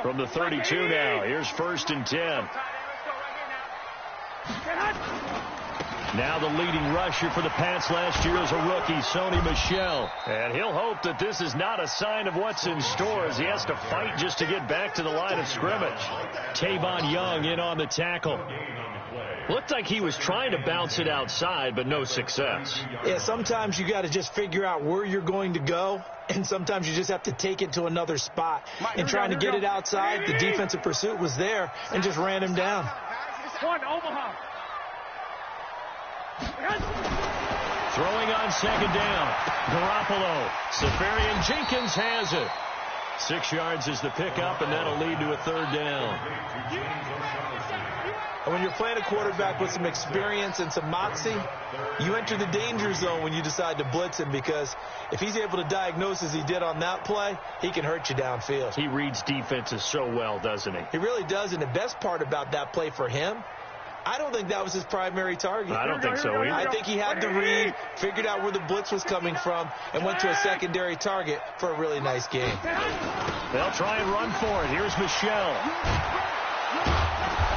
From the 32 now. Here's 1st and 10. Now the leading rusher for the Pats last year is a rookie, Sony Michel. And he'll hope that this is not a sign of what's in store as he has to fight just to get back to the line of scrimmage. Tavon Young in on the tackle. Looked like he was trying to bounce it outside, but no success. Yeah, sometimes you got to just figure out where you're going to go, and sometimes you just have to take it to another spot. And trying to get it outside, the defensive pursuit was there and just ran him down. Omaha. Throwing on 2nd down. Garoppolo. Safarian Jenkins has it. 6 yards is the pickup, and that'll lead to a 3rd down. And when you're playing a quarterback with some experience and some moxie, you enter the danger zone when you decide to blitz him, because if he's able to diagnose as he did on that play, he can hurt you downfield. He reads defenses so well, doesn't he? He really does, and the best part about that play for him, I don't think that was his primary target. I don't think so either. I think he had the read, figured out where the blitz was coming from, and went to a secondary target for a really nice game. They'll try and run for it. Here's Michel.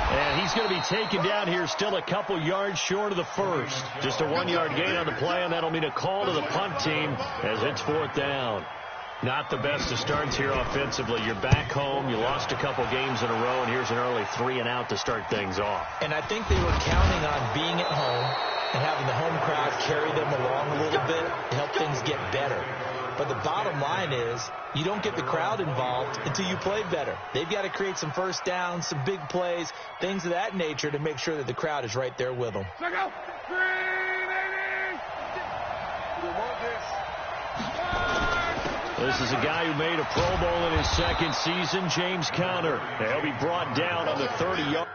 And he's going to be taken down here still a couple yards short of the 1st. Just a 1-yard gain on the play, and that'll mean a call to the punt team as it's 4th down. Not the best of starts here offensively. You're back home. You lost a couple games in a row, and here's an early 3-and-out to start things off. And I think they were counting on being at home and having the home crowd carry them along a little bit to help things get better. But the bottom line is you don't get the crowd involved until you play better. They've got to create some first downs, some big plays, things of that nature to make sure that the crowd is right there with them. This is a guy who made a Pro Bowl in his 2nd season, James Conner. He'll be brought down on the 30-yard.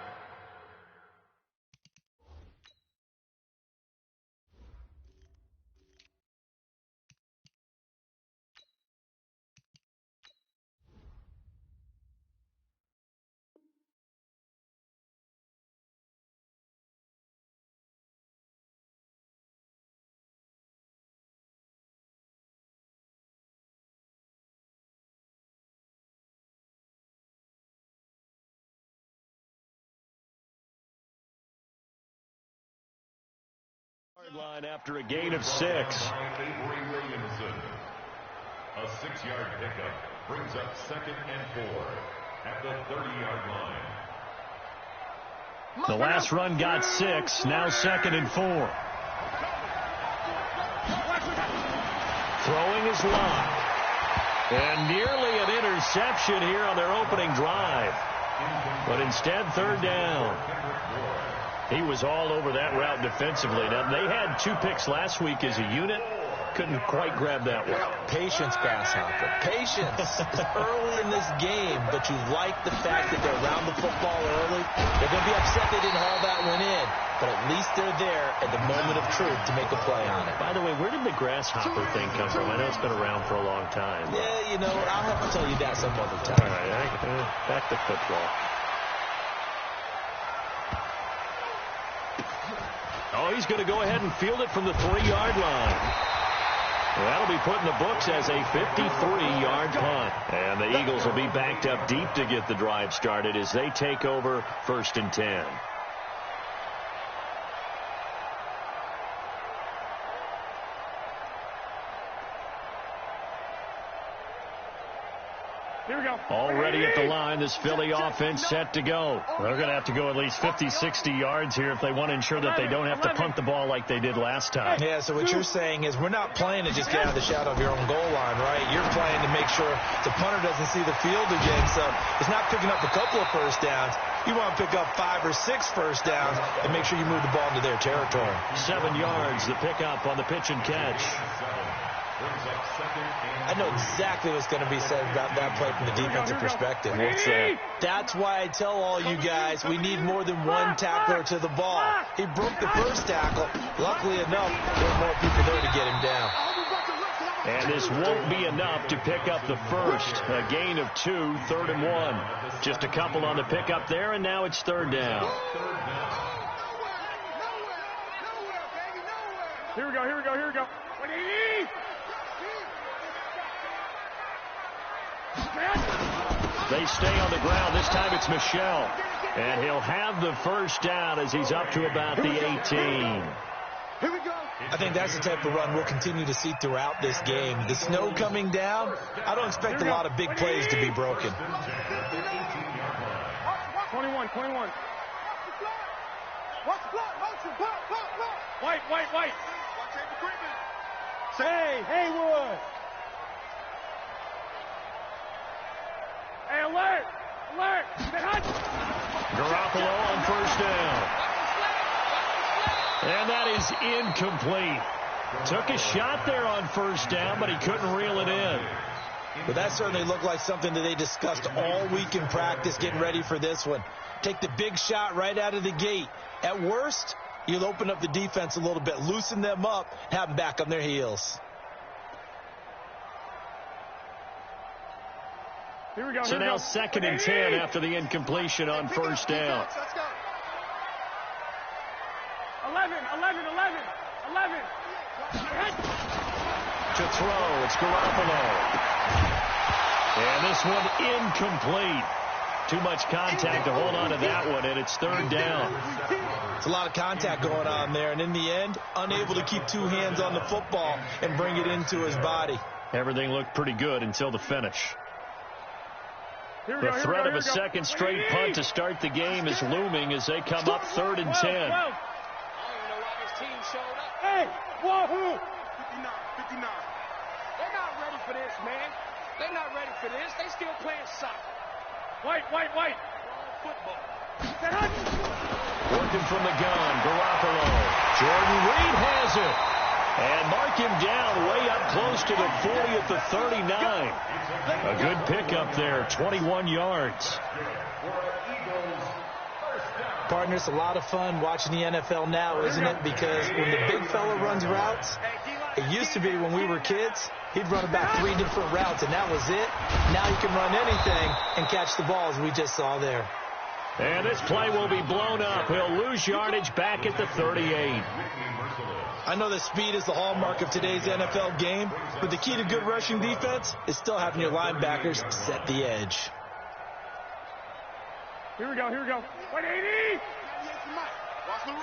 Line after a gain of 6. A 6-yard pickup brings up 2nd and 4 at the 30-yard line. The last run got 6. Now 2nd and 4. Throwing his line. And nearly an interception here on their opening drive. But instead, 3rd down. He was all over that route defensively. Now, they had 2 picks last week as a unit. Couldn't quite grab that one. Patience, Grasshopper. Patience is early in this game, but you like the fact that they're around the football early. They're going to be upset they didn't haul that one in, but at least they're there at the moment of truth to make a play on it. By the way, where did the Grasshopper thing come from? I know it's been around for a long time. Yeah, you know, I'll have to tell you that some other time. All right, back to football. Oh, he's going to go ahead and field it from the 3-yard line. That'll be put in the books as a 53-yard punt. And the Eagles will be backed up deep to get the drive started as they take over 1st and 10. Here we go. Already at the line, this Philly offense set to go. They're going to have to go at least 50, 60 yards here if they want to ensure that they don't have to punt the ball like they did last time. Yeah, so what you're saying is we're not playing to just get out of the shadow of your own goal line, right? You're playing to make sure the punter doesn't see the field again. So it's not picking up a couple of first downs. You want to pick up 5 or 6 first downs and make sure you move the ball into their territory. 7 yards, the pickup on the pitch and catch. I know exactly what's going to be said about that play from the defensive perspective. What's that? That's why I tell all you guys we need more than one tackler to the ball. He broke the first tackle. Luckily enough, there were more people there to get him down. And this won't be enough to pick up the first. A gain of 2, 3rd and 1. Just a couple on the pickup there, and now it's 3rd down. Here we go, here we go, here we go. They stay on the ground. This time it's Michel. And he'll have the first down as he's up to about the 18. Here we go. I think that's the type of run we'll continue to see throughout this game. The snow coming down, I don't expect a lot of big plays to be broken. 21. Watch the block, motion, block. White. Say, Haywood. Hey, alert. Garoppolo on first down. And that is incomplete. Took a shot there on first down, but he couldn't reel it in. But that certainly looked like something that they discussed all week in practice getting ready for this one. Take the big shot right out of the gate. At worst, you'll open up the defense a little bit, loosen them up, have them back on their heels. Here we go. So now 2nd and 10 after the incompletion on first down. Let's go. 11. To throw, it's Garoppolo. And this one incomplete. Too much contact to hold on to that one, and it's 3rd down. It's a lot of contact going on there, and in the end, unable to keep 2 hands on the football and bring it into his body. Everything looked pretty good until the finish. The The threat of a second straight punt to start the game is looming as they come up 3rd and 10. I don't know why this team showed up. Hey, wahoo! 59. They're not ready for this, man. They're not ready for this. They still playing soccer. White. Football. Working from the gun, Garoppolo. Jordan Reed has it. And mark him down way up close to the 40 at the 39. A good pickup there, 21 yards. Partner, it's a lot of fun watching the NFL now, isn't it? Because when the big fella runs routes, it used to be when we were kids, he'd run about 3 different routes, and that was it. Now he can run anything and catch the ball, as we just saw there. And this play will be blown up. He'll lose yardage back at the 38. I know that speed is the hallmark of today's NFL game, but the key to good rushing defense is still having your linebackers set the edge. Here we go. 180. Watch the run.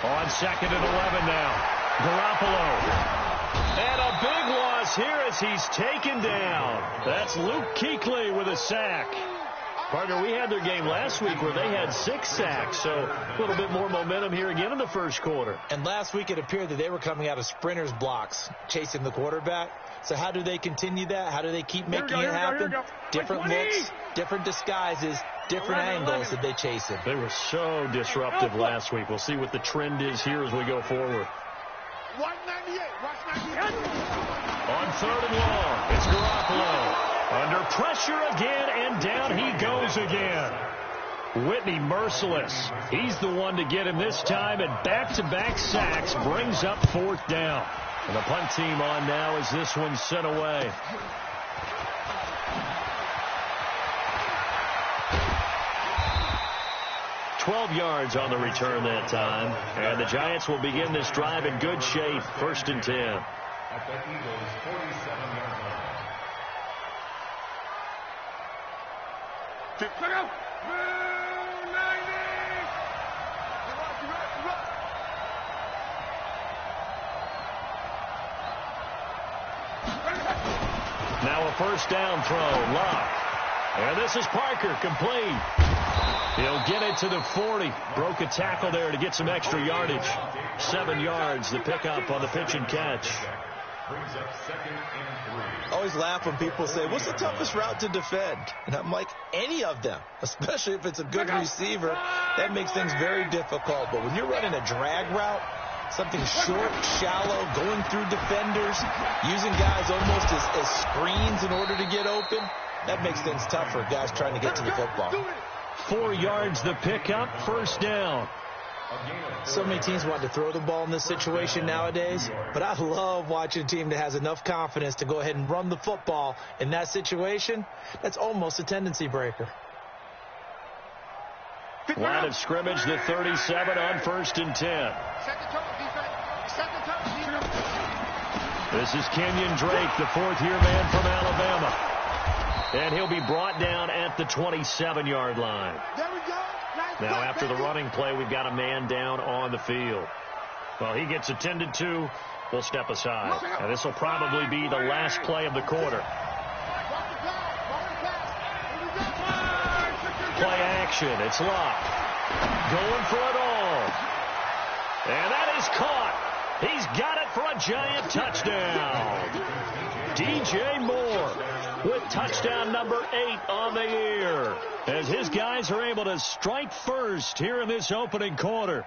On 2nd and 11 now. Garoppolo. And a big loss here as he's taken down. That's Luke Kuechly with a sack. Partner, we had their game last week where they had 6 sacks, so a little bit more momentum here again in the first quarter. And last week it appeared that they were coming out of sprinters blocks, chasing the quarterback. So how do they continue that? How do they keep making it happen? Different looks, different disguises, different angles that they chase him. They were so disruptive last week. We'll see what the trend is here as we go forward. 198. On 3rd and long, it's Garoppolo. Under pressure again, and down he goes again. Whitney merciless. He's the one to get him this time, and back-to-back sacks brings up 4th down. And the punt team on now as this one's sent away. $12 yards on the return that time. And the Giants will begin this drive in good shape. 1st and 10. At the Eagles' 47-yard line. Look out! 90! Now a 1st down throw. Lock. And this is Parker, complete. He'll get it to the 40. Broke a tackle there to get some extra yardage. 7 yards, the pickup on the pitch and catch. Brings up 2nd and 3. I always laugh when people say, what's the toughest route to defend? And I'm like, any of them, especially if it's a good receiver. That makes things very difficult. But when you're running a drag route, something short, shallow, going through defenders, using guys almost as screens in order to get open, that makes things tough for guys trying to get to the football. 4 yards the pickup, 1st down. So many teams want to throw the ball in this situation nowadays, but I love watching a team that has enough confidence to go ahead and run the football in that situation. That's almost a tendency breaker. Line of scrimmage, the 37 on 1st and 10. Second turn, defense. This is Kenyon Drake, the fourth-year man from Alabama. And he'll be brought down at the 27-yard line. There we go. Now, after the running play, we've got a man down on the field. Well, he gets attended to. We'll step aside. And this will probably be the last play of the quarter. Play action. It's locked. Going for it all. And that is caught. He's got it for a giant touchdown. DJ Moore with touchdown number 8 on the year, as his guys are able to strike first here in this opening quarter.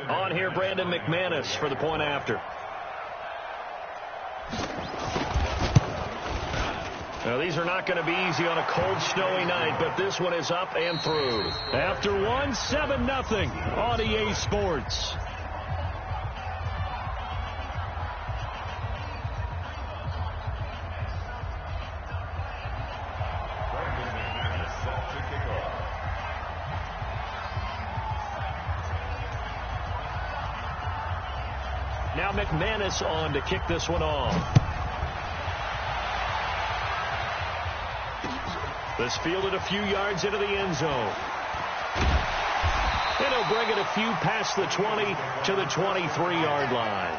On here, Brandon McManus for the point after. Now, these are not going to be easy on a cold, snowy night, but this one is up and through. After one, 7-0 on EA Sports. Now McManus on to kick this one off. This fielded a few yards into the end zone. And he'll bring it a few past the 20 to the 23-yard line.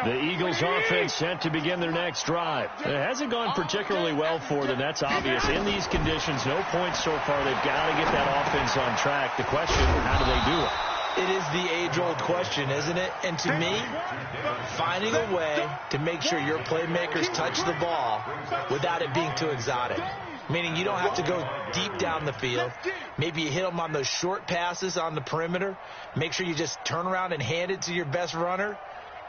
The Eagles offense set to begin their next drive. It hasn't gone particularly well for them. That's obvious. In these conditions, no points so far. They've got to get that offense on track. The question, how do they do it? It is the age-old question, isn't it? And to me, finding a way to make sure your playmakers touch the ball without it being too exotic. Meaning you don't have to go deep down the field. Maybe you hit them on those short passes on the perimeter. Make sure you just turn around and hand it to your best runner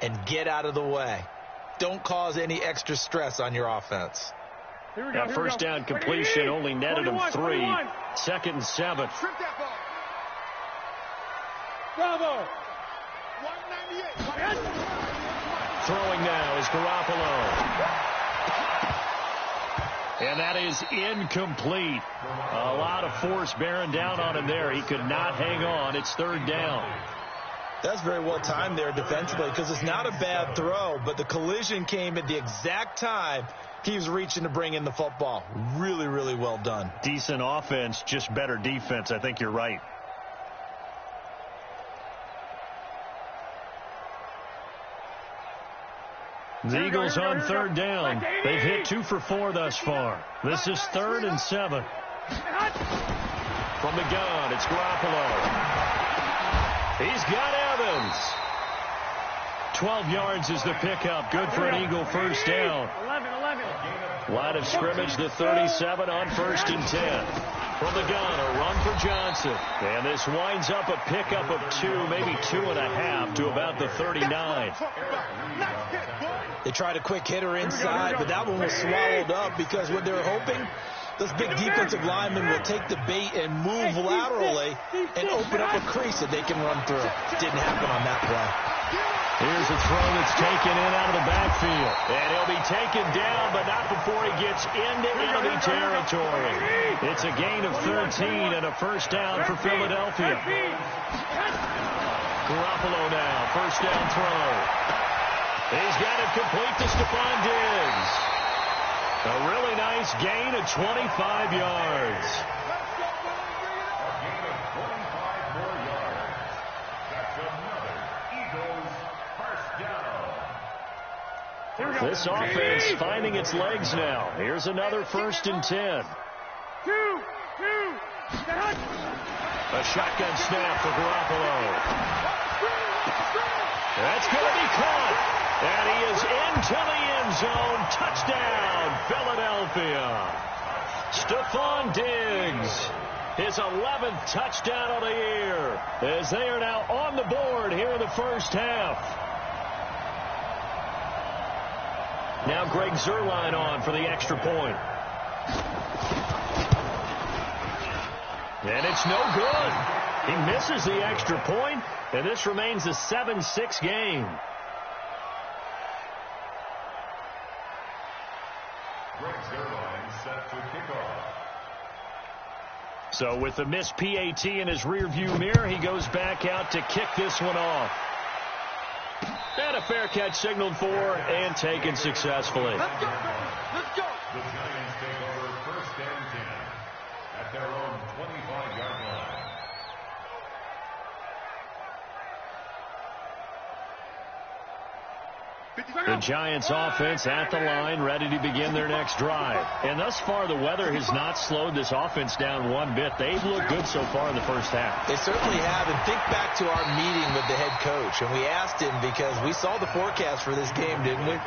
and get out of the way. Don't cause any extra stress on your offense. That first down completion only netted them 3. 2nd and 7. Bravo. Throwing now is Garoppolo. And that is incomplete. A lot of force bearing down on him there. He could not hang on. It's 3rd down. That's very well timed there defensively, because it's not a bad throw, but the collision came at the exact time he was reaching to bring in the football. Really, really well done. Decent offense, just better defense. I think you're right. The Eagles on 3rd down. They've hit 2 for 4 thus far. This is 3rd and 7. From the gun, it's Garoppolo. He's got Evans. 12 yards is the pickup. Good for an Eagle first down. 11. Line of scrimmage, the 37 on 1st and 10. From the gun, a run for Johnson. And this winds up a pickup of 2, maybe 2.5 to about the 39. They tried a quick hitter inside, but that one was swallowed up because what they were hoping, those big defensive linemen will take the bait and move laterally and open up a crease that they can run through. Didn't happen on that play. Here's a throw that's taken in out of the backfield. And he'll be taken down, but not before he gets into enemy territory. It's a gain of 13 and a first down for Philadelphia. Garoppolo now, first down throw. He's got it complete to Stephon Diggs. A really nice gain of 25 yards. This offense finding its legs now. Here's another 1st and 10. A shotgun snap for Garoppolo. That's going to be caught. And he is into the end zone. Touchdown, Philadelphia. Stephon Diggs, his 11th touchdown of the year, as they are now on the board here in the first half. Now Greg Zuerlein on for the extra point. And it's no good. He misses the extra point, and this remains a 7-6 game. Set to kick off. So with the missed PAT in his rearview mirror, he goes back out to kick this one off. And a fair catch signaled for and taken successfully. Let's go, let's go. The Giants take over 1st and 10 at their own 25-yard line. The Giants offense at the line, ready to begin their next drive. And thus far, the weather has not slowed this offense down one bit. They've looked good so far in the first half. They certainly have. And think back to our meeting with the head coach. And we asked him, because we saw the forecast for this game, didn't we?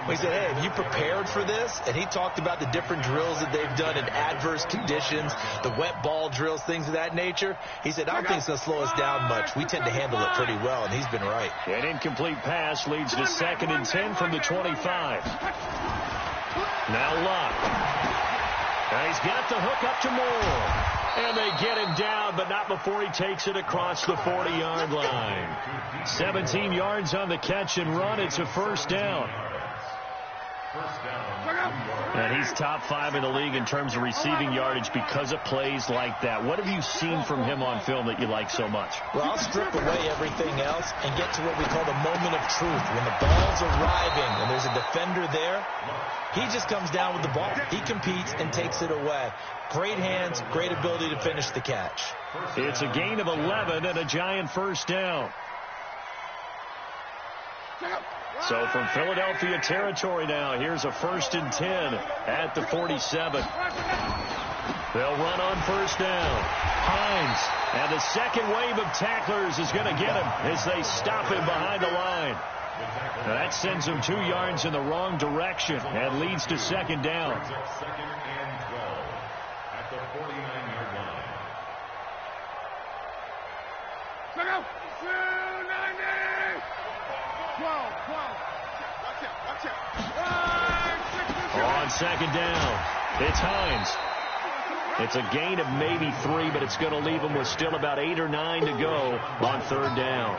We said, hey, have you prepared for this? And he talked about the different drills that they've done in adverse conditions, the wet ball drills, things of that nature. He said, I don't think it's going to slow us down much. We tend to handle it pretty well, and he's been right. An incomplete pass leads to 2nd and 10 from the 25. Now Luck. And he's got the hook up to Moore. And they get him down, but not before he takes it across the 40-yard line. 17 yards on the catch and run. It's a 1st down. And he's top 5 in the league in terms of receiving yardage because of plays like that. What have you seen from him on film that you like so much? Well, I'll strip away everything else and get to what we call the moment of truth. When the ball's arriving and there's a defender there, he just comes down with the ball. He competes and takes it away. Great hands, great ability to finish the catch. It's a gain of 11 and a Giant 1st down. So from Philadelphia territory now, here's a 1st and 10 at the 47. They'll run on 1st down. Hines, and the second wave of tacklers is going to get him as they stop him behind the line. Now that sends him 2 yards in the wrong direction and leads to 2nd down. 2nd and 12 at the 49-yard line. On 2nd down, it's Hines. It's a gain of maybe 3, but it's going to leave him with still about 8 or 9 to go on 3rd down.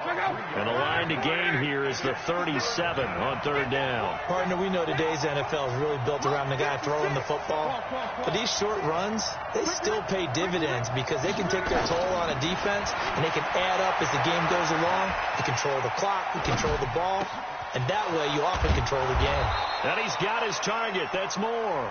And the line to gain here is the 37 on 3rd down. Partner, we know today's NFL is really built around the guy throwing the football. But these short runs, they still pay dividends because they can take their toll on a defense, and they can add up as the game goes along. They control the clock, they control the ball, and that way you often control the game. And he's got his target. That's Moore.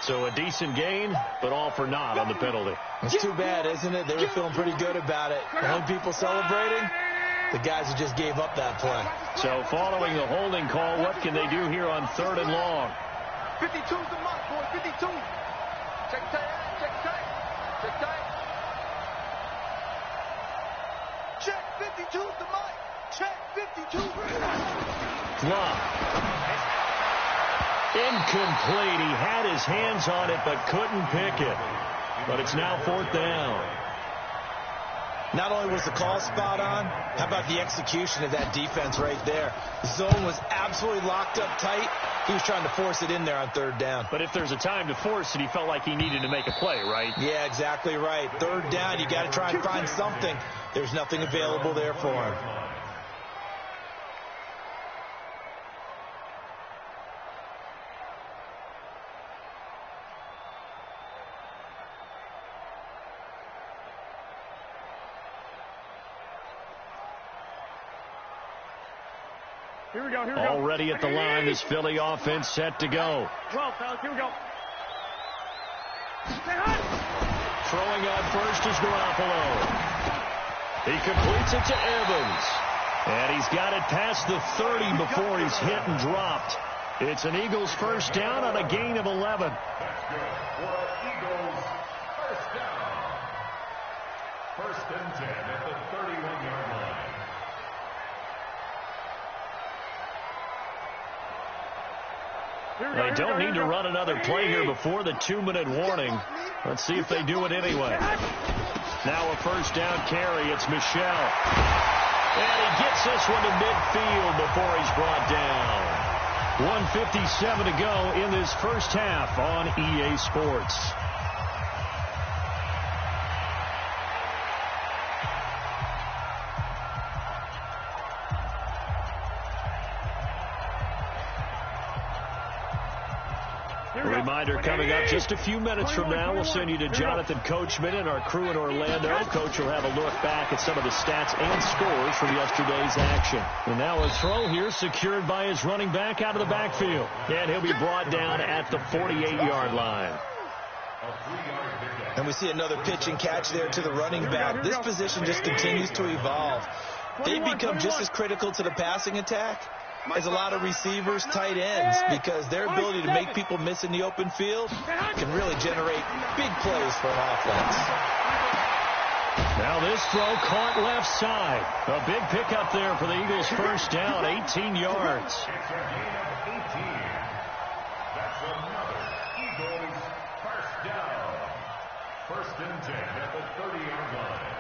So a decent gain, but all for naught on the penalty. It's too bad, isn't it? They were feeling pretty good about it. The only people celebrating, the guys who just gave up that play. So following the holding call, what can they do here on 3rd and long? 52's the mark, boy. 52. Check tight. Check tight. Check tight. Check 52's the mark. Check 52. Flop. Incomplete. He had his hands on it, but couldn't pick it. But it's now 4th down. Not only was the call spot on, how about the execution of that defense right there? The zone was absolutely locked up tight. He was trying to force it in there on 3rd down. But if there's a time to force it, he felt like he needed to make a play, right? Yeah, exactly right. 3rd down, you got to try and find something. There's nothing available there for him. Here we go. Already at the line, this Philly offense set to go. 12, fellas. Here we go. Throwing on first is Garoppolo. He completes it to Evans. And he's got it past the 30 before he's hit and dropped. It's an Eagles 1st down on a gain of 11. That's good for Eagles 1st down. 1st and 10 at the 31-yard line. They don't need to run another play here before the 2-minute warning. Let's see if they do it anyway. Now a 1st down carry. It's Michel. And he gets this one to midfield before he's brought down. 1:57 to go in this first half on EA Sports. A reminder coming up just a few minutes from now. We'll send you to Jonathan Coachman and our crew in Orlando. Coach will have a look back at some of the stats and scores from yesterday's action. And now a throw here secured by his running back out of the backfield. And he'll be brought down at the 48-yard line. And we see another pitch and catch there to the running back. This position just continues to evolve. They become just as critical to the passing attack as a lot of receivers, tight ends, because their ability to make people miss in the open field can really generate big plays for an offense. Now this throw caught left side. A big pickup there for the Eagles' first down, 18 yards. It's a gain of 18. That's another Eagles first down. First and 10 at the 30-yard line.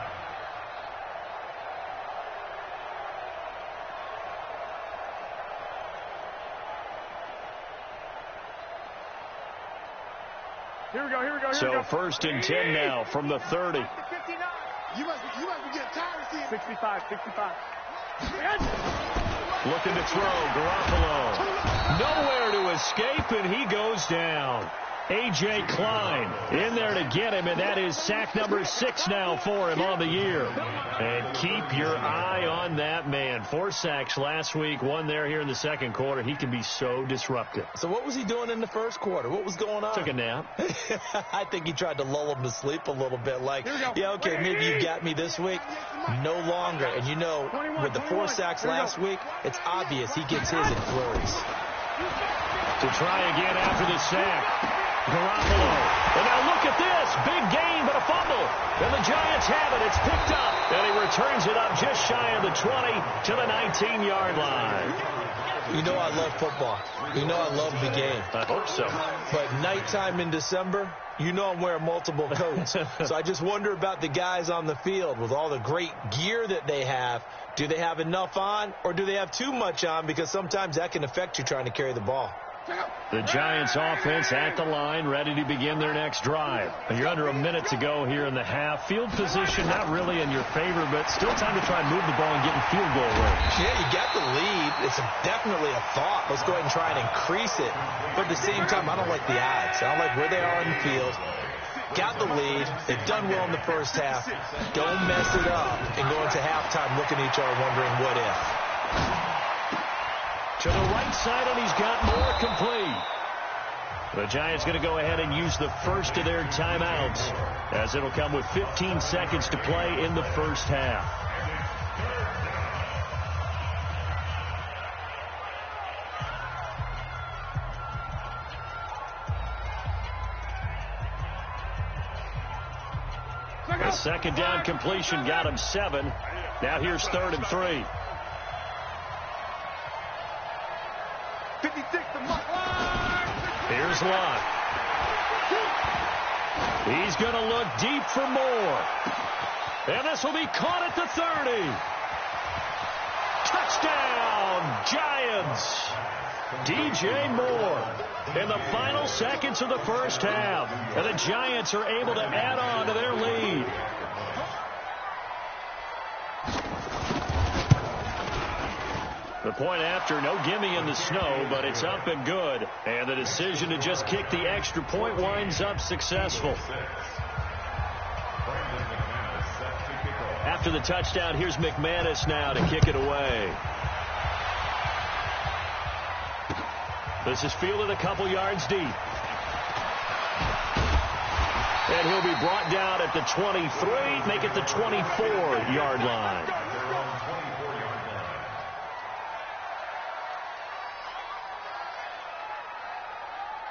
Here we go. So first and 10 now from the 30. You must be getting tired of seeing 65. Looking to throw, Garoppolo. Nowhere to escape, and he goes down. A.J. Klein in there to get him, and that is sack number 6 now for him on the year. And keep your eye on that man. 4 sacks last week, 1 there here in the second quarter. He can be so disruptive. So what was he doing in the first quarter? What was going on? Took a nap. I think he tried to lull him to sleep a little bit. Like, yeah, okay, maybe you got me this week. No longer. And you know, with the 4 sacks last week, it's obvious he gets his in flurries. To try again after the sack. Garoppolo. And now look at this. Big gain, but a fumble. And the Giants have it. It's picked up. And he returns it up just shy of the 20 to the 19-yard line. You know I love football. You know I love the game. I hope so. But nighttime in December, you know I'm wearing multiple coats. So I just wonder about the guys on the field with all the great gear that they have. Do they have enough on, or do they have too much on? Because sometimes that can affect you trying to carry the ball. The Giants offense at the line, ready to begin their next drive. You're under a minute to go here in the half. Field position not really in your favor, but still time to try and move the ball and get in field goal range. Yeah, you got the lead. It's definitely a thought. Let's go ahead and try and increase it. But at the same time, I don't like the odds. I don't like where they are on the field. Got the lead. They've done well in the first half. Don't mess it up and go into halftime looking at each other wondering what if. To the right side, and he's got more complete. The Giants going to go ahead and use the first of their timeouts, as it'll come with 15 seconds to play in the first half. The second down completion got him 7. Now here's 3rd and 3. 56 to Muck. Here's Lott. He's going to look deep for more. And this will be caught at the 30. Touchdown, Giants. DJ Moore in the final seconds of the first half. And the Giants are able to add on to their lead. The point after, no gimme in the snow, but it's up and good. And the decision to just kick the extra point winds up successful. After the touchdown, here's McManus now to kick it away. This is fielded a couple yards deep. And he'll be brought down at the 23, make it the 24-yard line.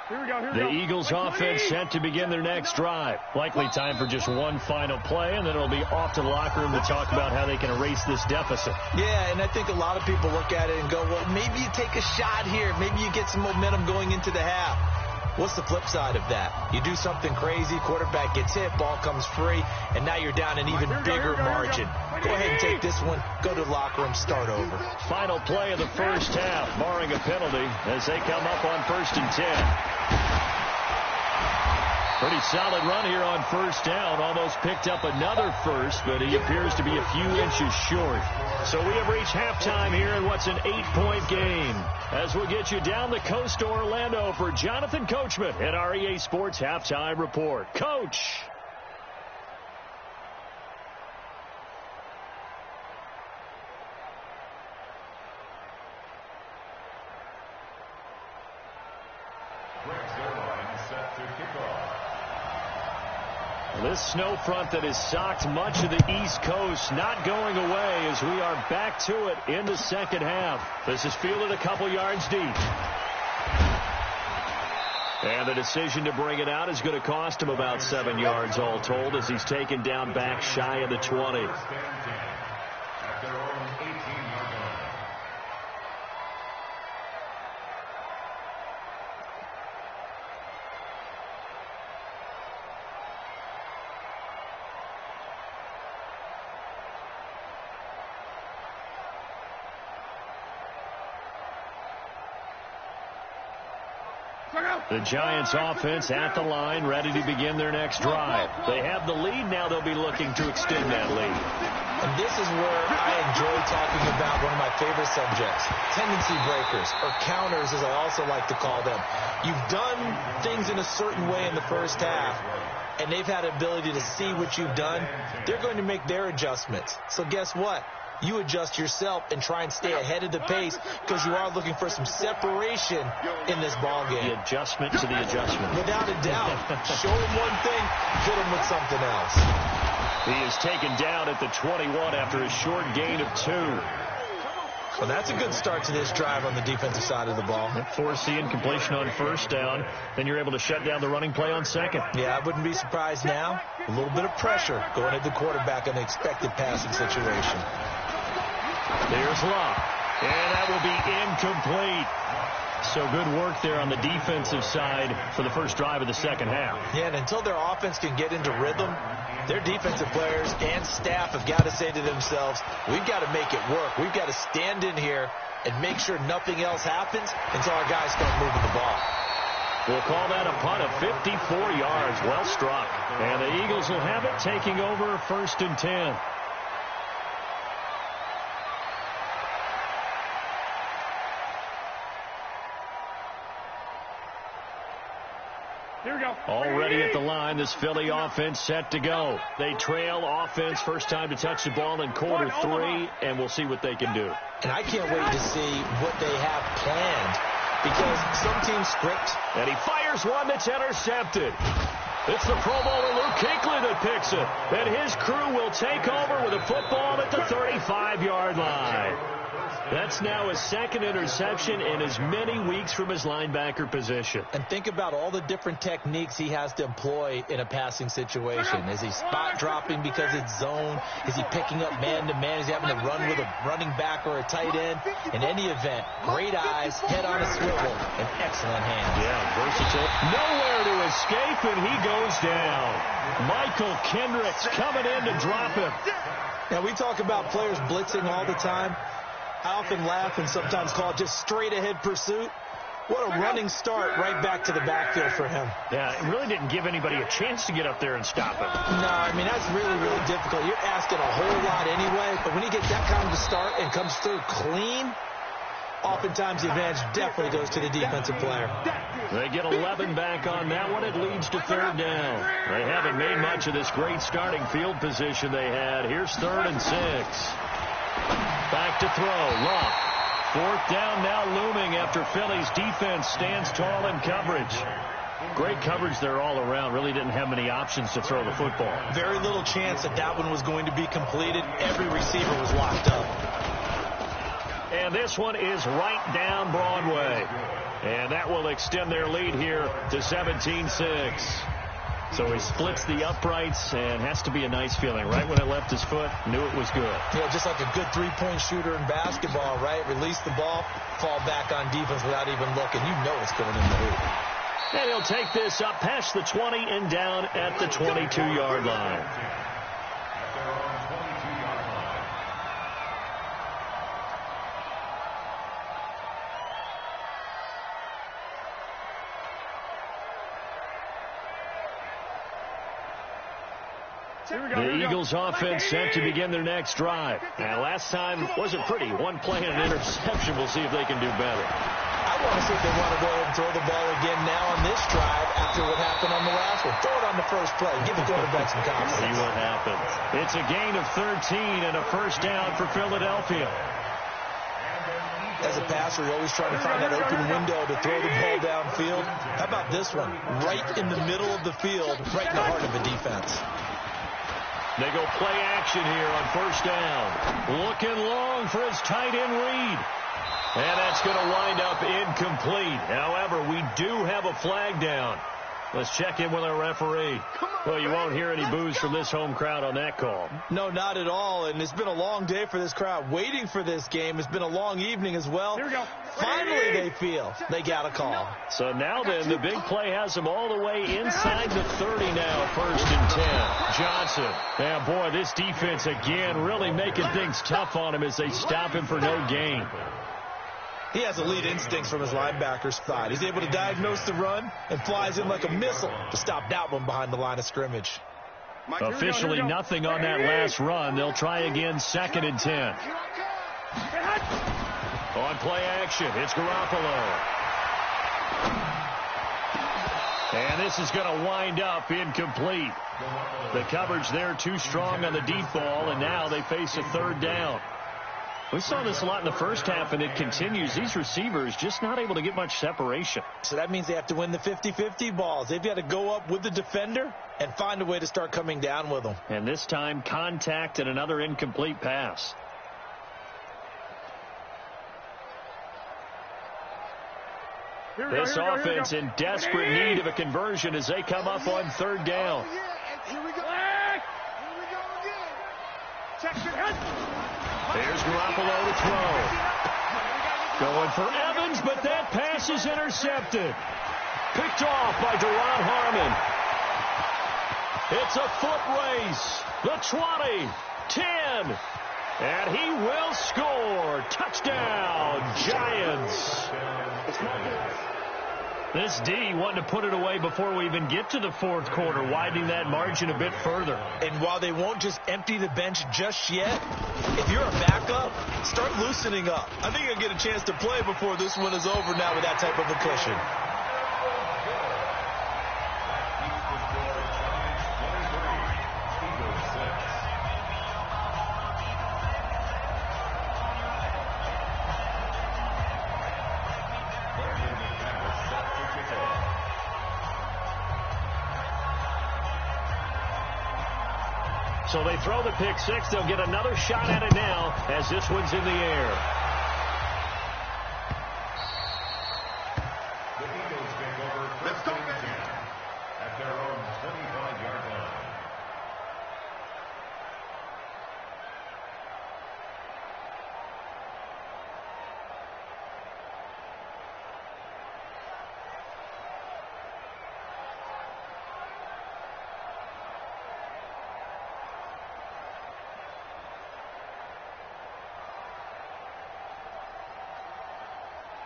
The Eagles offense set to begin their next drive. Likely time for just one final play, and then it'll be off to the locker room to talk about how they can erase this deficit. Yeah, and I think a lot of people look at it and go, well, maybe you take a shot here. Maybe you get some momentum going into the half. What's the flip side of that? You do something crazy, quarterback gets hit, ball comes free, and now you're down an even bigger margin. Go ahead and take this one, go to the locker room, start over. Final play of the first half, barring a penalty, as they come up on 1st and 10. Pretty solid run here on first down. Almost picked up another first, but he appears to be a few inches short. So we have reached halftime here in what's an 8-point game. As we'll get you down the coast to Orlando for Jonathan Coachman at our EA Sports Halftime Report. Coach. This snow front that has socked much of the East Coast not going away as we are back to it in the second half. This is fielded a couple yards deep. And the decision to bring it out is going to cost him about 7 yards all told as he's taken down back shy of the 20. The Giants offense at the line, ready to begin their next drive. They have the lead. Now they'll be looking to extend that lead. And this is where I enjoy talking about one of my favorite subjects, tendency breakers, or counters as I also like to call them. You've done things in a certain way in the first half, and they've had the ability to see what you've done. They're going to make their adjustments. So guess what? You adjust yourself and try and stay ahead of the pace because you are looking for some separation in this ball game. The adjustment to the adjustment. Without a doubt. Show him one thing, hit him with something else. He is taken down at the 21 after a short gain of 2. Well, that's a good start to this drive on the defensive side of the ball. Forcing incompletion on first down. Then you're able to shut down the running play on second. Yeah, I wouldn't be surprised now. A little bit of pressure going at the quarterback in the expected passing situation. There's Love. And that will be incomplete. So good work there on the defensive side for the first drive of the second half. Yeah, and until their offense can get into rhythm, their defensive players and staff have got to say to themselves, we've got to make it work. We've got to stand in here and make sure nothing else happens until our guys start moving the ball. We'll call that a punt of 54 yards. Well struck. And the Eagles will have it, taking over first and 10. Here we go. Already at the line, this Philly offense set to go. They trail offense, first time to touch the ball in quarter 3, and we'll see what they can do. And I can't wait to see what they have planned because some teams script. And he fires one that's intercepted. It's the Pro Bowler Luke Kuechly that picks it. And his crew will take over with a football at the 35-yard line. That's now his second interception in as many weeks from his linebacker position. And think about all the different techniques he has to employ in a passing situation. Is he spot dropping because it's zone? Is he picking up man-to-man? Is he having to run with a running back or a tight end? In any event, great eyes, head on a swivel, and excellent hands. Yeah, versatile. Nowhere to escape, and he goes down. Michael Kendricks coming in to drop him. Now, we talk about players blitzing all the time. I often laugh and sometimes call it just straight-ahead pursuit. What a running start right back to the backfield for him. Yeah, it really didn't give anybody a chance to get up there and stop him. No, I mean, that's really, really difficult. You're asking a whole lot anyway, but when you get that kind of start and comes through clean, oftentimes the advantage definitely goes to the defensive player. They get 11 back on that one. It leads to third down. They haven't made much of this great starting field position they had. Here's 3rd and 6. Back to throw. Love. 4th down now looming after Philly's defense stands tall in coverage. Great coverage there all around. Really didn't have many options to throw the football. Very little chance that that one was going to be completed. Every receiver was locked up. And this one is right down Broadway. And that will extend their lead here to 17-6. So he splits the uprights, and has to be a nice feeling. Right when it left his foot, knew it was good. Yeah, just like a good three-point shooter in basketball, right? Release the ball, fall back on defense without even looking. You know it's going in the hoop. And he'll take this up past the 20 and down at the 22-yard line. The Eagles offense set to begin their next drive. And last time wasn't pretty. One play and an interception. We'll see if they can do better. I want to see if they want to go ahead and throw the ball again now on this drive after what happened on the last one. Throw it on the first play. Give the quarterback some confidence. See what happens. It's a gain of 13 and a first down for Philadelphia. As a passer, you're always trying to find that open window to throw the ball downfield. How about this one? Right in the middle of the field, right in the heart of the defense. They go play action here on first down. Looking long for his tight end read. And that's going to wind up incomplete. However, we do have a flag down. Let's check in with our referee. Well, you won't hear any boos from this home crowd on that call. No, not at all. And it's been a long day for this crowd waiting for this game. It's been a long evening as well. Finally, they feel they got a call. So now then, the big play has them all the way inside the 30 now, first and 10. Johnson. Yeah, boy, this defense again really making things tough on him as they stop him for no gain. He has elite instincts from his linebacker spot. He's able to diagnose the run and flies in like a missile to stop that one behind the line of scrimmage. Officially nothing on that last run. They'll try again, second and 10. On play action, it's Garoppolo. And this is going to wind up incomplete. The coverage there too strong on the deep ball, and now they face a third down. We saw this a lot in the first half, and it continues. These receivers just not able to get much separation. So that means they have to win the 50-50 balls. They've got to go up with the defender and find a way to start coming down with them. And this time, contact and another incomplete pass. This offense in desperate need of a conversion as they come up on third down. Here we go. Here we go again. Check your head. There's Garoppolo to throw. Going for Evans, but that pass is intercepted. Picked off by Deron Harmon. It's a foot race. The 20, 10, and he will score. Touchdown, Giants. This D wanting to put it away before we even get to the fourth quarter, widening that margin a bit further. And while they won't just empty the bench just yet, if you're a backup, start loosening up. I think you'll get a chance to play before this one is over now with that type of a cushion. So they throw the pick six. They'll get another shot at it now as this one's in the air. The Eagles take over first and 10 at their own 25-yard line.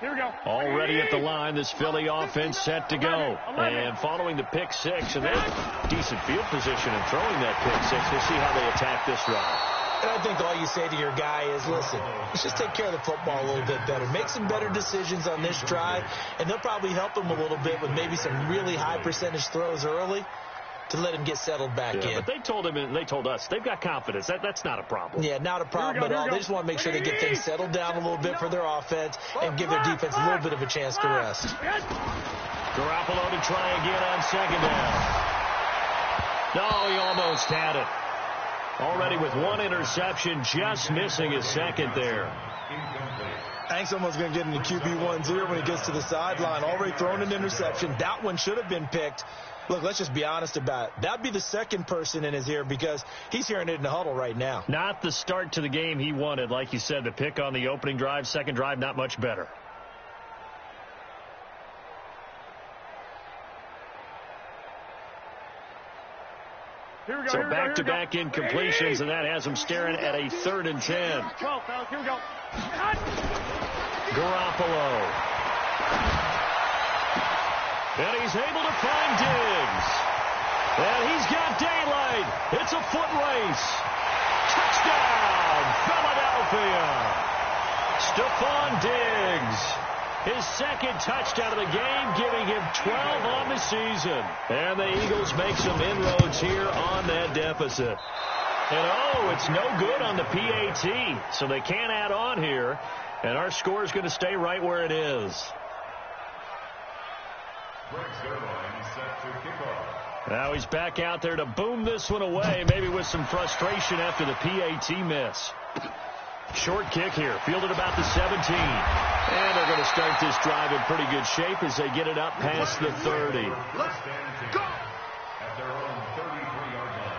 Here we go. Already at the line, this Philly offense set to go. And following the pick six, and they're decent field position and throwing that pick six. We'll see how they attack this drive. And I think all you say to your guy is, listen, let's just take care of the football a little bit better. Make some better decisions on this drive, and they'll probably help him a little bit with maybe some really high percentage throws early to let him get settled back in. But they told him and they told us they've got confidence. That's not a problem. Yeah, not a problem at all. They just want to make sure they get things settled down a little bit for their offense and give their defense a little bit of a chance to rest. Garoppolo to try again on second down. No, he almost had it. Already with one interception, just missing his second there. I think someone's going to get into QB1-0 when he gets to the sideline. Already thrown an interception. That one should have been picked. Look, let's just be honest about it. That'd be the second person in his ear because he's hearing it in the huddle right now. Not the start to the game he wanted. Like you said, the pick on the opening drive, second drive, not much better. So back-to-back incompletions, and that has him staring at a 3rd and 10. 12, fellas, here we go. Garoppolo. And he's able to find Diggs. And he's got daylight. It's a foot race. Touchdown, Philadelphia. Stephon Diggs. His second touchdown of the game, giving him 12 on the season. And the Eagles make some inroads here on that deficit. And, it's no good on the PAT, so they can't add on here. And our score is going to stay right where it is. Now he's back out there to boom this one away, maybe with some frustration after the PAT miss. Short kick here, fielded about the 17. And they're going to start this drive in pretty good shape as they get it up past the 30. Let's go! At their own 33-yard line.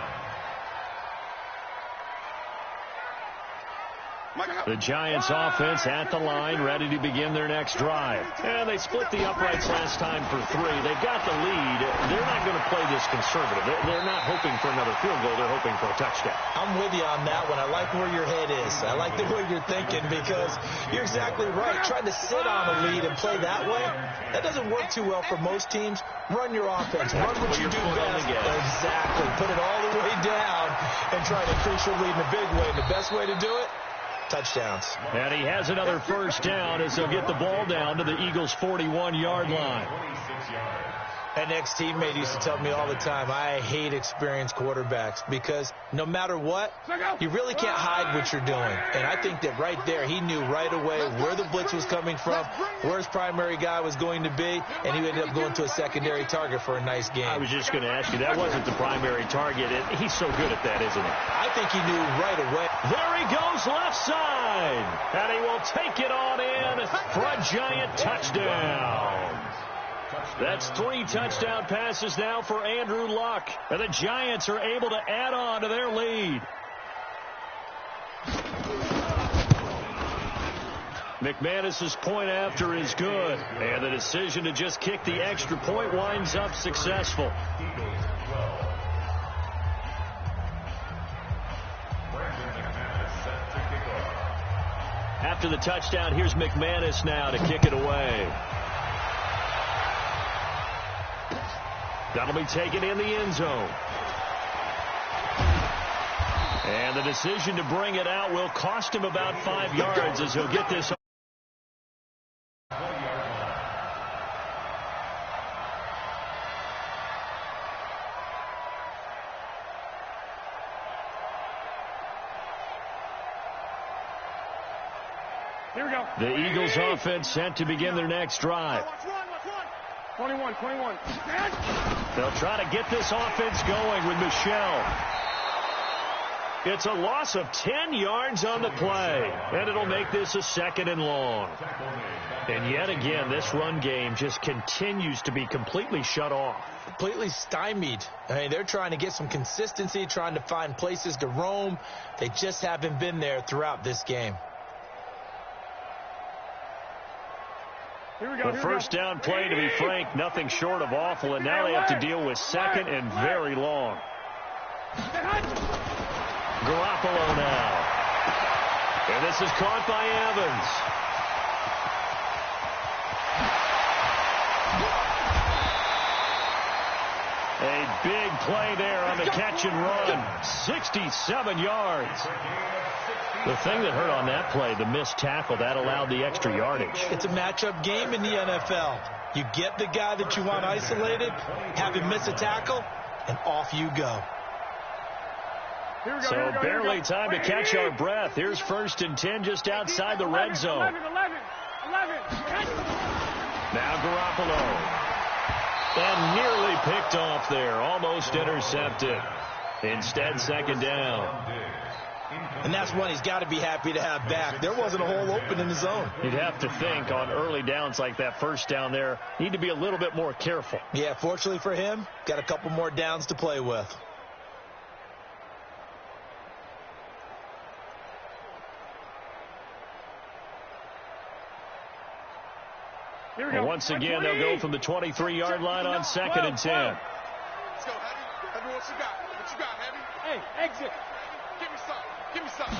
The Giants offense at the line, ready to begin their next drive. And they split the uprights last time for 3. They've got the lead. They're not going to play this conservative. They're not hoping for another field goal. They're hoping for a touchdown. I'm with you on that one. I like where your head is. I like the way you're thinking because you're exactly right. Trying to sit on a lead and play that way, that doesn't work too well for most teams. Run your offense. Run what you do best. Exactly. Put it all the way down and try to increase your lead in a big way. The best way to do it, touchdowns. And he has another first down as they'll get the ball down to the Eagles' 41-yard line. An ex-teammate used to tell me all the time, I hate experienced quarterbacks because no matter what, you really can't hide what you're doing. And I think that right there, he knew right away where the blitz was coming from, where his primary guy was going to be, and he ended up going to a secondary target for a nice game. I was just going to ask you, that wasn't the primary target. He's so good at that, isn't he? I think he knew right away. There he goes left side, and he will take it on in for a giant touchdown. That's 3 touchdown passes now for Andrew Luck. And the Giants are able to add on to their lead. McManus's point after is good. And the decision to just kick the extra point winds up successful. After the touchdown, here's McManus now to kick it away. That'll be taken in the end zone. And the decision to bring it out will cost him about 5 yards as he'll get this. Here we go. The Eagles offense set to begin their next drive. 21. They'll try to get this offense going with Michel. It's a loss of 10 yards on the play, and it'll make this a 2nd and long. And yet again, this run game just continues to be completely shut off. Completely stymied. I mean, they're trying to get some consistency, trying to find places to roam. They just haven't been there throughout this game. The first down play, to be frank, nothing short of awful, and now they have to deal with 2nd and very long. Garoppolo now. And this is caught by Evans. A big play there on the catch and run. 67 yards. The thing that hurt on that play, the missed tackle, that allowed the extra yardage. It's a matchup game in the NFL. You get the guy that you want isolated, have him miss a tackle, and off you go. So barely time to catch our breath. Here's 1st and 10 just outside the red zone. 11. Now Garoppolo. And nearly picked off there. Almost intercepted. Instead, 2nd down. And that's one he's got to be happy to have back. There wasn't a hole open in the zone. You'd have to think on early downs like that first down there, need to be a little bit more careful. Yeah, fortunately for him, got a couple more downs to play with. And once again, they'll go from the 23-yard line on 2nd and 10. Let's go, Heavy. Heavy, what you got? What you got, Heavy? Hey, exit. Give me something.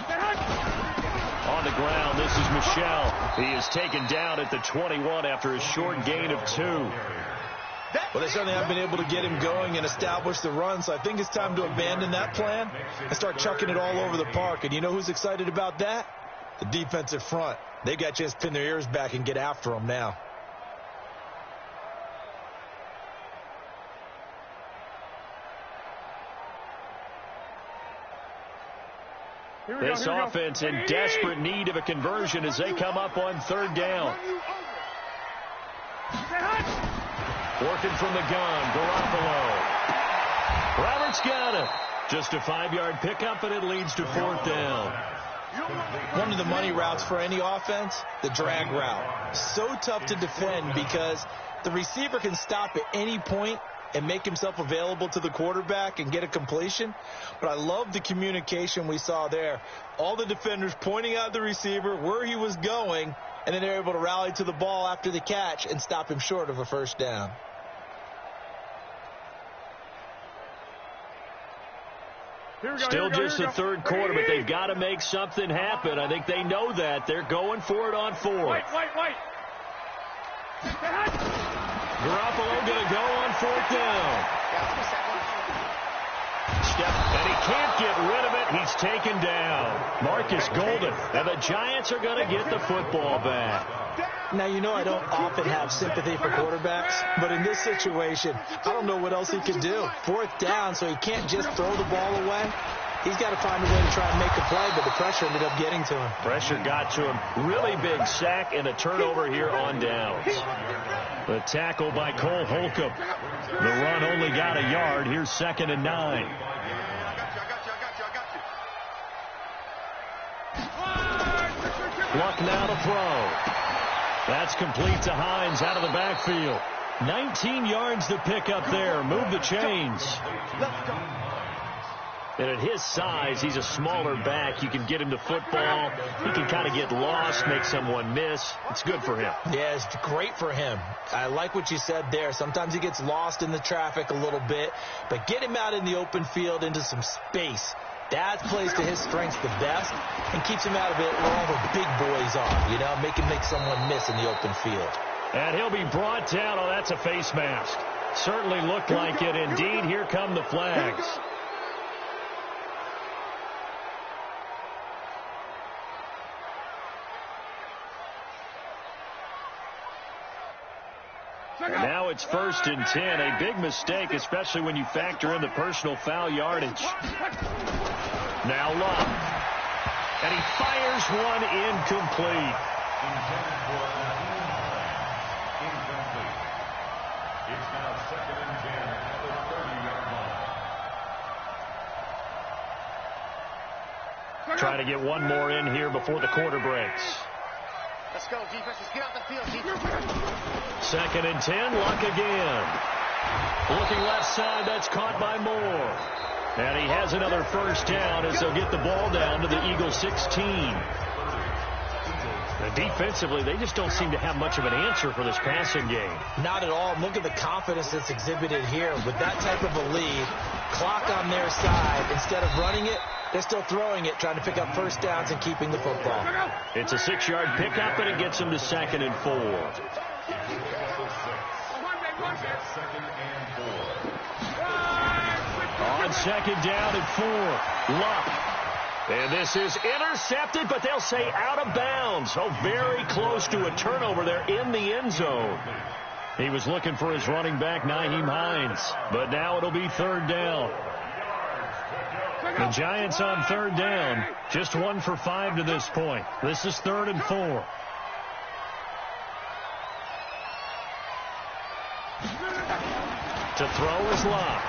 On the ground, this is Michel. He is taken down at the 21 after a short gain of 2. Well, they certainly haven't been able to get him going and establish the run, so I think it's time to abandon that plan and start chucking it all over the park. And you know who's excited about that? The defensive front. They got a chance to pin their ears back and get after him now. This offense in desperate need of a conversion as they come up on third down. Working from the gun, Garoppolo. Roberts got it. Just a 5-yard pickup, and it leads to fourth down. One of the money routes for any offense, the drag route. So tough to defend because the receiver can stop at any point and make himself available to the quarterback and get a completion. But I love the communication we saw there. All the defenders pointing out the receiver, where he was going, and then they're able to rally to the ball after the catch and stop him short of a first down. Still just the third quarter, but they've got to make something happen. I think they know that. They're going for it on fourth. White. Garoppolo going to go on fourth down. And he can't get rid of it. He's taken down. Marcus Golden. And the Giants are going to get the football back. Now, you know I don't often have sympathy for quarterbacks, but in this situation, I don't know what else he can do. Fourth down, so he can't just throw the ball away. He's got to find a way to try and make a play, but the pressure ended up getting to him. Pressure got to him. Really big sack and a turnover here on downs. The tackle by Cole Holcomb. The run only got a yard. Here's 2nd and 9. Luck now to throw. That's complete to Hines out of the backfield. 19 yards to pick up there. Move the chains. And at his size, he's a smaller back. You can get him to football. He can kind of get lost, make someone miss. It's good for him. Yeah, it's great for him. I like what you said there. Sometimes he gets lost in the traffic a little bit, but get him out in the open field into some space. That plays to his strengths the best and keeps him out of it where all the big boys are, you know, make someone miss in the open field. And he'll be brought down. Oh, that's a face mask. Certainly looked like it. Indeed, here come the flags. And now it's 1st and 10. A big mistake, especially when you factor in the personal foul yardage. Now Luck. And he fires one incomplete. It's now 2nd and 10 at the 30-yard line. Try to get one more in here before the quarter breaks. Let's go, defense. Let's get out the field, defense. 2nd and 10, Luck again. Looking left side, that's caught by Moore. And he has another first down as they'll get the ball down to the Eagles 16. And defensively, they just don't seem to have much of an answer for this passing game. Not at all. Look at the confidence that's exhibited here. With that type of a lead, clock on their side, instead of running it, they're still throwing it, trying to pick up first downs and keeping the football. It's a 6-yard pickup, and it gets them to 2nd and 4. On 2nd down and 4, Luck. And this is intercepted, but they'll say out of bounds. Oh, very close to a turnover there in the end zone. He was looking for his running back, Nyheim Hines. But now it'll be 3rd down. The Giants on 3rd down, just 1 for 5 to this point. This is 3rd and 4. To throw is Luck.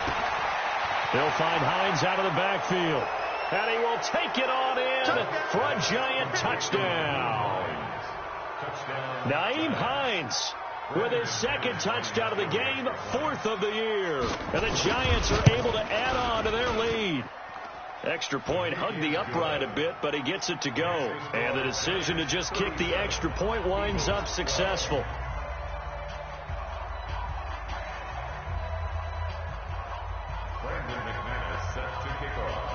They'll find Hines out of the backfield. And he will take it on in for a Giant touchdown. Nyheim Hines with his 2nd touchdown of the game, 4th of the year. And the Giants are able to add on to their lead. Extra point hugged the upright a bit, but he gets it to go. And the decision to just kick the extra point winds up successful. Set to kick off.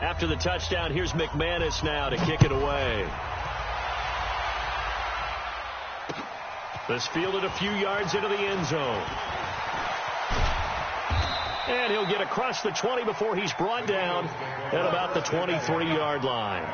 After the touchdown, here's McManus now to kick it away. This fielded a few yards into the end zone. And he'll get across the 20 before he's brought down at about the 23-yard line.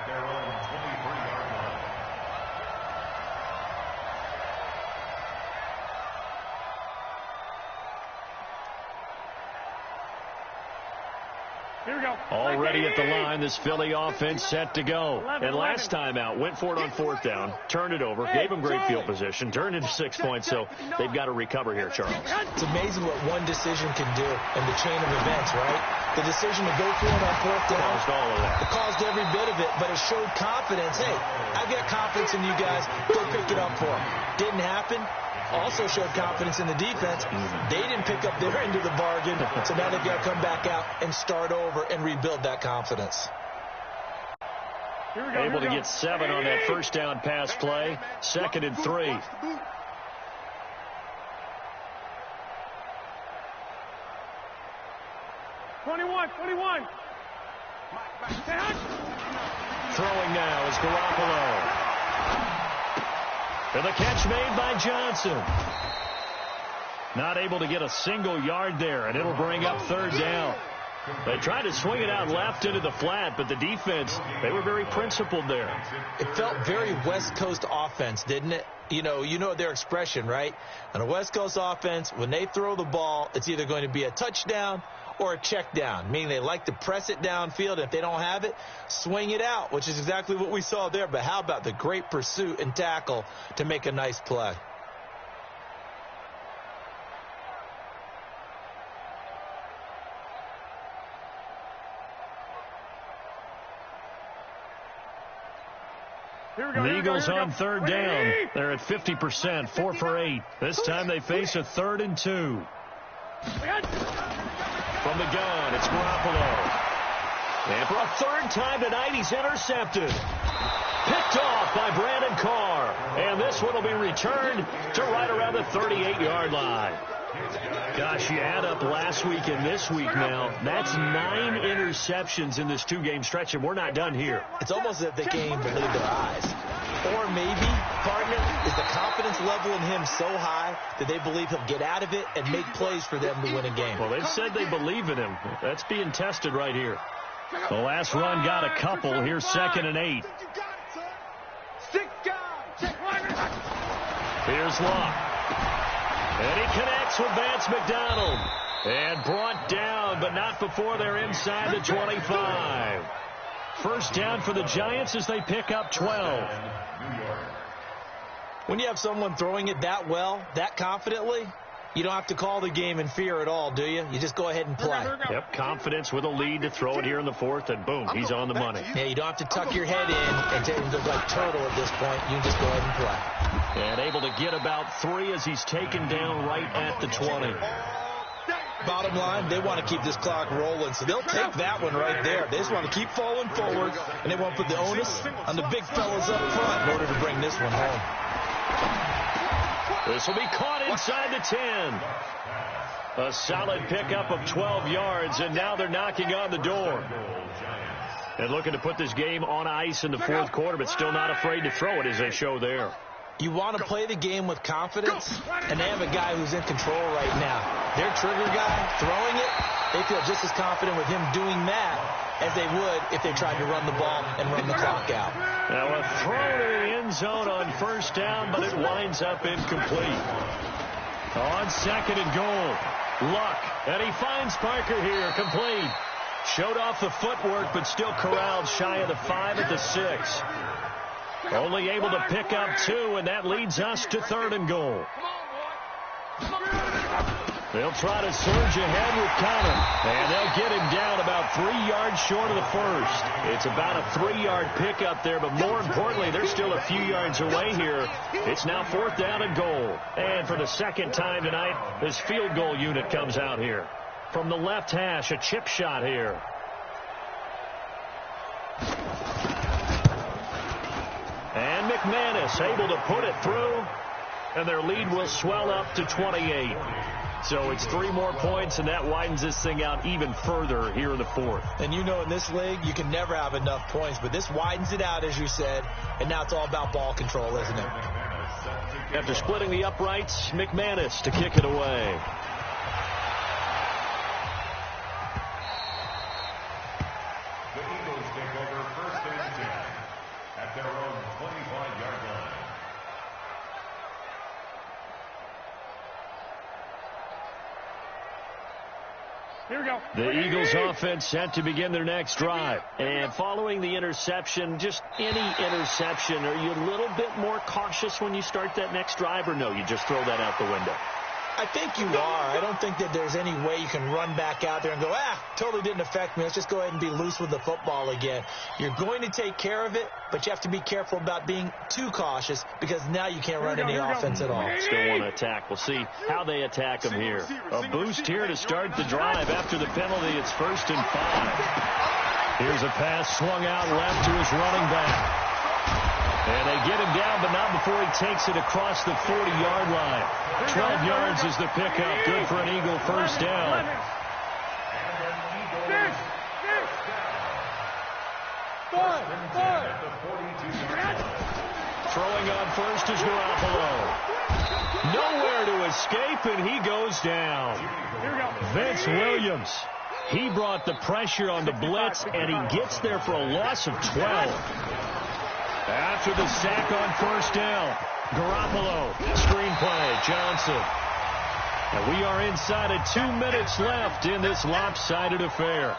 Here we go. Already at the line, this Philly offense set to go. And last time out, went for it on fourth down, turned it over, gave them great field position, turned into 6 points, so they've got to recover here, Charles. It's amazing what one decision can do in the chain of events, right? The decision to go for it on fourth down. Caused all of that. It caused every bit of it, but it showed confidence. Hey, I've got confidence in you guys. Go pick it up for them. Didn't happen. Also showed confidence in the defense. They didn't pick up their end of the bargain, so now they've got to come back out and start over and rebuild that confidence. Able to get 7 on that first down pass play. 2nd and 3. Twenty-one. Throwing now is Garoppolo. And the catch made by Johnson. Not able to get a single yard there, and it'll bring up 3rd down. They tried to swing it out left into the flat, but the defense, they were very principled there. It felt very West Coast offense, didn't it? You know their expression, right? On a West Coast offense, when they throw the ball, it's either going to be a touchdown or a check down, meaning they like to press it downfield. If they don't have it, swing it out, which is exactly what we saw there. But how about the great pursuit and tackle to make a nice play? The Eagles on 3rd down. They're at 50%, 4 for 8. This time they face a 3rd and 2. From the gun, it's Garoppolo. And for a 3rd time tonight, he's intercepted. Picked off by Brandon Carr. And this one will be returned to right around the 38-yard line. Gosh, you add up last week and this week now. That's 9 interceptions in this 2-game stretch, and we're not done here. It's almost as if they can't even believe their eyes. Or maybe, partner, is the confidence level in him so high that they believe he'll get out of it and make plays for them to win a game. Well, they've said they believe in him. That's being tested right here. The last run got a couple. Here's 2nd and 8. Here's Locke. And he connects with Vance McDonald. And brought down, but not before they're inside the 25. First down for the Giants as they pick up 12. When you have someone throwing it that well, that confidently, you don't have to call the game in fear at all, do you? You just go ahead and play. Yep, confidence with a lead to throw it here in the 4th, and boom, he's on the money. Yeah, you don't have to tuck your head in and look like turtle at this point. You can just go ahead and play. And able to get about 3 as he's taken down right at the 20. Bottom line, they want to keep this clock rolling, so they'll take that one right there. They just want to keep falling forward, and they want to put the onus on the big fellas up front in order to bring this one home. This will be caught inside the 10. A solid pickup of 12 yards, and now they're knocking on the door. And looking to put this game on ice in the 4th quarter, but still not afraid to throw it as they show there. You want to play the game with confidence, and they have a guy who's in control right now. Their trigger guy throwing it, they feel just as confident with him doing that as they would if they tried to run the ball and run the clock out. Now a throw to the end zone on 1st down, but it winds up incomplete. On 2nd and goal, Luck, and he finds Parker here, complete. Showed off the footwork, but still corralled shy of the 5 at the 6. Only able to pick up 2, and that leads us to 3rd and goal. They'll try to surge ahead with Connor, and they'll get him down about 3 yards short of the 1st. It's about a 3-yard pickup there, but more importantly, they're still a few yards away here. It's now 4th down and goal. And for the 2nd time tonight, this field goal unit comes out here. From the left hash, a chip shot here. And McManus able to put it through, and their lead will swell up to 28. So it's 3 more points, and that widens this thing out even further here in the 4th. And you know in this league, you can never have enough points, but this widens it out, as you said, and now it's all about ball control, isn't it? After splitting the uprights, McManus to kick it away. The Eagles take over 1st and 10 at their own 25-yard line. Here we go. The Eagles offense set to begin their next drive. And following the interception, just any interception, are you a little bit more cautious when you start that next drive, or no, you just throw that out the window? I think you are. I don't think that there's any way you can run back out there and go, totally didn't affect me. Let's just go ahead and be loose with the football again. You're going to take care of it, but you have to be careful about being too cautious because now you can't run any offense at all. Still want to attack. We'll see how they attack them here. A boost here to start the drive. After the penalty, it's 1st and 5. Here's a pass swung out left to his running back. And they get him down, but not before he takes it across the 40-yard line. 12 yards is the pickup. Good for an Eagle first down. Throwing on first is Garoppolo. Nowhere to escape, and he goes down. Vince Williams. He brought the pressure on the blitz, and he gets there for a loss of 12. After the sack on first down, Garoppolo, screenplay, Johnson. And we are inside of 2 minutes left in this lopsided affair.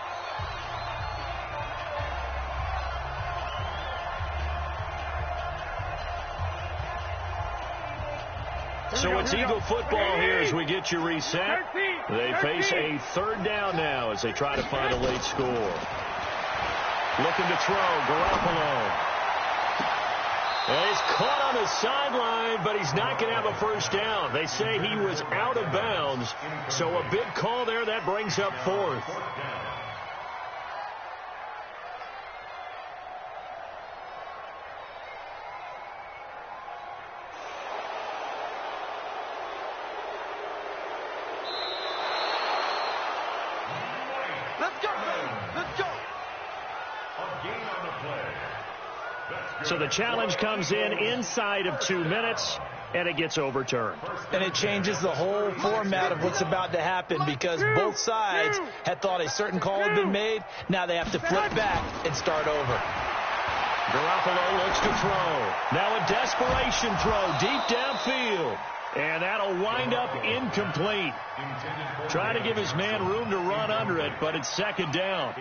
So it's Eagle football here as we get you reset. They face a 3rd down now as they try to find a late score. Looking to throw, Garoppolo. And he's caught on the sideline, but he's not going to have a first down. They say he was out of bounds. So a big call there. That brings up 4th. Let's go. Let's go. A gain on the play. So the challenge comes in inside of 2 minutes, and it gets overturned. And it changes the whole format of what's about to happen because both sides had thought a certain call had been made. Now they have to flip back and start over. Garoppolo looks to throw. Now a desperation throw deep downfield. And that'll wind up incomplete. Trying to give his man room to run under it, but it's 2nd down.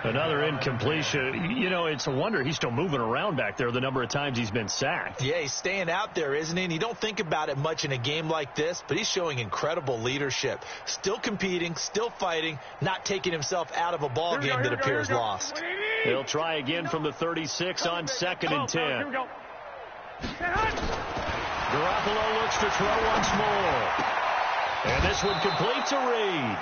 Another incompletion. You know, it's a wonder he's still moving around back there the number of times he's been sacked. Yeah, he's staying out there, isn't he? And you don't think about it much in a game like this, but he's showing incredible leadership. Still competing, still fighting, not taking himself out of a ball game that appears lost. He'll try again from the 36 on 2nd and 10. Here we go. Garoppolo looks to throw once more. And this one completes a read.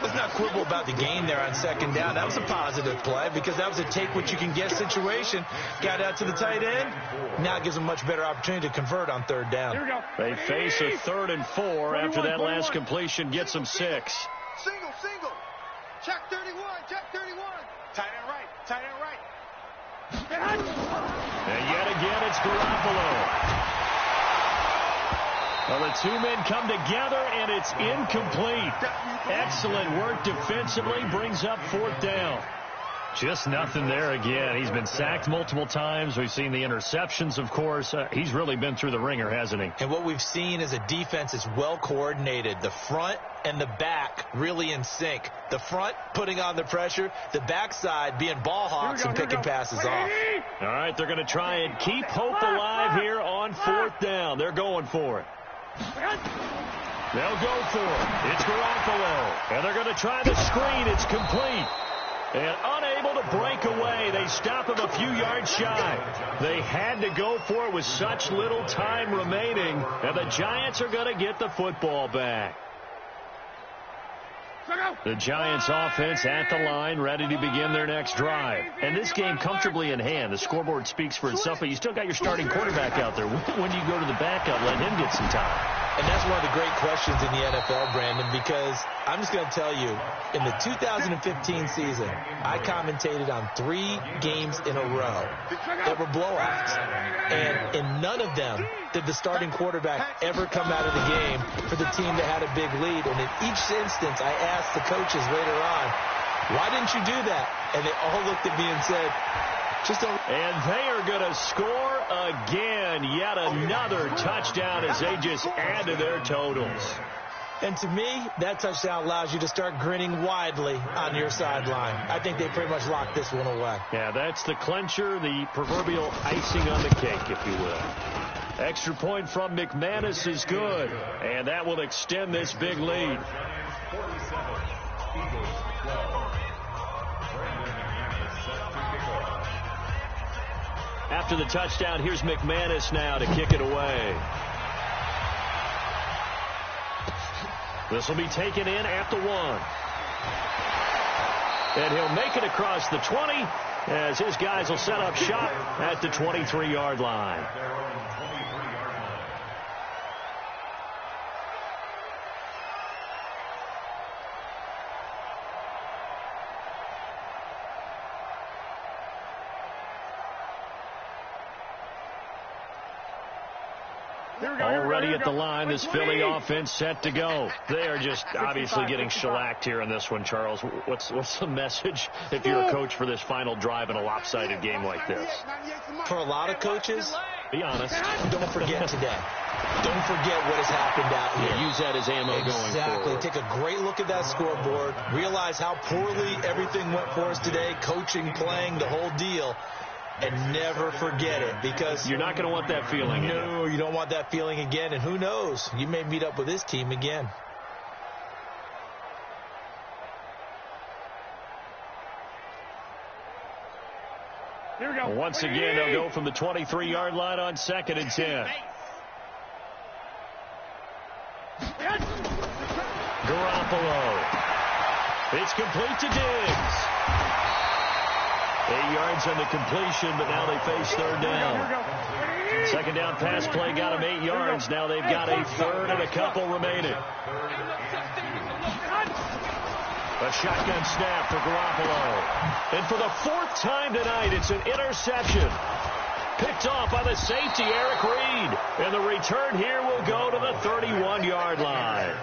Let's not quibble about the gain there on 2nd down. That was a positive play because that was a take-what-you-can-get situation. Got out to the tight end. Now it gives them a much better opportunity to convert on 3rd down. Here we go. They face a 3rd and 4 after that last completion gets them 6. Single. Check 31. Tight end right. And yet again, it's Garoppolo. Well, the 2 men come together, and it's incomplete. Excellent work defensively, brings up 4th down. Just nothing there again. He's been sacked multiple times. We've seen the interceptions, of course. He's really been through the ringer, hasn't he? And what we've seen is a defense is well coordinated. The front and the back really in sync. The front putting on the pressure, the backside being ball hawks and picking passes off. All right, they're going to try and keep hope alive here on 4th down. They're going for it. They'll go for it. It's Garoppolo. And they're going to try the screen. It's complete. And unable to break away. They stop him a few yards shy. They had to go for it with such little time remaining. And the Giants are going to get the football back. The Giants offense at the line, ready to begin their next drive. And this game comfortably in hand. The scoreboard speaks for itself, but you still got your starting quarterback out there. When do you go to the backup, let him get some time? And that's one of the great questions in the NFL, Brandon, because I'm just going to tell you, in the 2015 season, I commentated on 3 games in a row that were blowouts. And in none of them did the starting quarterback ever come out of the game for the team that had a big lead. And in each instance, I asked the coaches later on, why didn't you do that? And they all looked at me and said, just don't. And they are going to score again. Yet another touchdown as they just add to their totals. And to me, that touchdown allows you to start grinning widely on your sideline. I think they pretty much locked this one away. Yeah, that's the clincher, the proverbial icing on the cake, if you will. Extra point from McManus is good, and that will extend this big lead. After the touchdown, here's McManus now to kick it away. This will be taken in at the 1. And he'll make it across the 20 as his guys will set up shop at the 23-yard line. Already at the line, this Philly offense set to go. They are just obviously getting shellacked here in this one, Charles. What's the message if you're a coach for this final drive in a lopsided game like this? For a lot of coaches, be honest. Don't forget today. Don't forget what has happened out here. Yeah, use that as ammo going forward. Exactly. Take a great look at that scoreboard. Realize how poorly everything went for us today. Coaching, playing, the whole deal. And never forget it, because you're not going to want that feeling again. No, you don't want that feeling again. And who knows? You may meet up with this team again. Here we go. Once again, they'll go from the 23-yard line on 2nd and 10. Garoppolo. It's complete to Diggs. 8 yards on the completion, but now they face 3rd down. 2nd down pass play got them 8 yards. Now they've got a 3rd and a couple remaining. A shotgun snap for Garoppolo. And for the 4th time tonight, it's an interception. Picked off by the safety, Eric Reed. And the return here will go to the 31-yard line.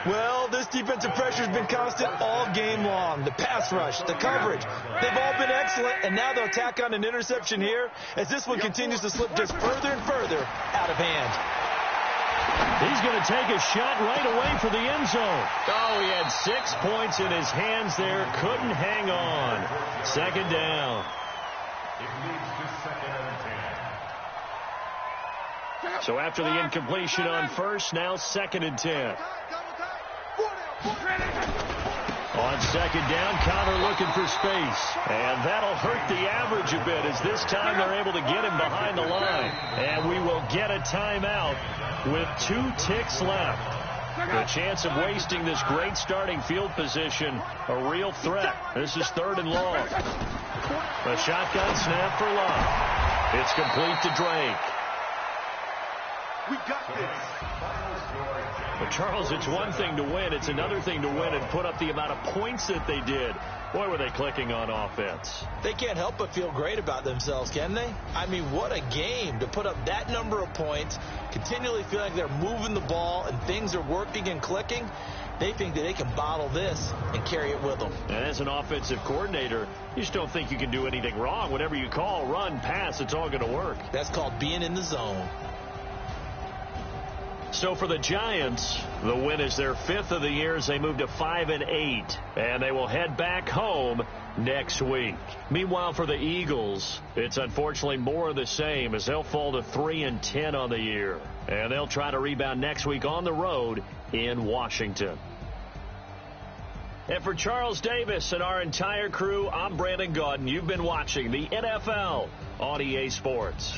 Well, this defensive pressure has been constant all game long. The pass rush, the coverage, they've all been excellent, and now they'll tack on an interception here as this one continues to slip just further and further out of hand. He's going to take a shot right away for the end zone. Oh, he had 6 points in his hands there. Couldn't hang on. 2nd down. So after the incompletion on 1st, now 2nd and 10. On 2nd down, Connor looking for space. And that'll hurt the average a bit as this time they're able to get him behind the line. And we will get a timeout with 2 ticks left. The chance of wasting this great starting field position, a real threat. This is 3rd and long. A shotgun snap for Love. It's complete to Drake. We got this. But, Charles, it's one thing to win. It's another thing to win and put up the amount of points that they did. Boy, were they clicking on offense. They can't help but feel great about themselves, can they? I mean, what a game to put up that number of points, continually feel like they're moving the ball and things are working and clicking. They think that they can bottle this and carry it with them. And as an offensive coordinator, you just don't think you can do anything wrong. Whatever you call, run, pass, it's all going to work. That's called being in the zone. So for the Giants, the win is their 5th of the year as they move to 5-8, and they will head back home next week. Meanwhile, for the Eagles, it's unfortunately more of the same as they'll fall to 3-10 on the year, and they'll try to rebound next week on the road in Washington. And for Charles Davis and our entire crew, I'm Brandon Gaudin. You've been watching the NFL on EA Sports.